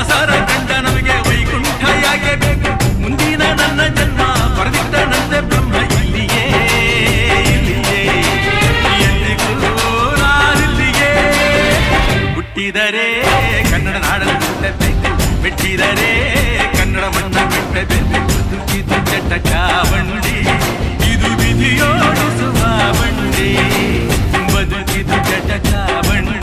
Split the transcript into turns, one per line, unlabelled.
ದಾಸರ ಕಂಡ ನಮಗೆ ವೈಕುಂಠ ಯಾಕೆ ಬೇಕು ಮುಂದಿನ ನನ್ನ ಜನ್ಮ ಬರೆದಿಟ್ಟನಂತೆ ಬ್ರಹ್ಮ ಇಲ್ಲಿಯೇ ಎಂದಿಗೂ ನಾನಿಲ್ಲಿಯೇ ಹುಟ್ಟಿದರೆ ಕನ್ನಡ ನಾಡನ್ನು ಹುಟ್ಟಬೇಕು ಮೆಟ್ಟಿದರೆ ಕನ್ನಡ ಮಣ್ಣ ಬಿಟ್ಟಬೇಕು ಇದು ಕೆಟ್ಟ ಚಾವಂಡಿ ಇದು ವಿಧಿಯೋಡಿಸುವ ಬಂಡಿ ಬದುಕಿದು ಕೆಟ್ಟ ಚಾವಂಡಿ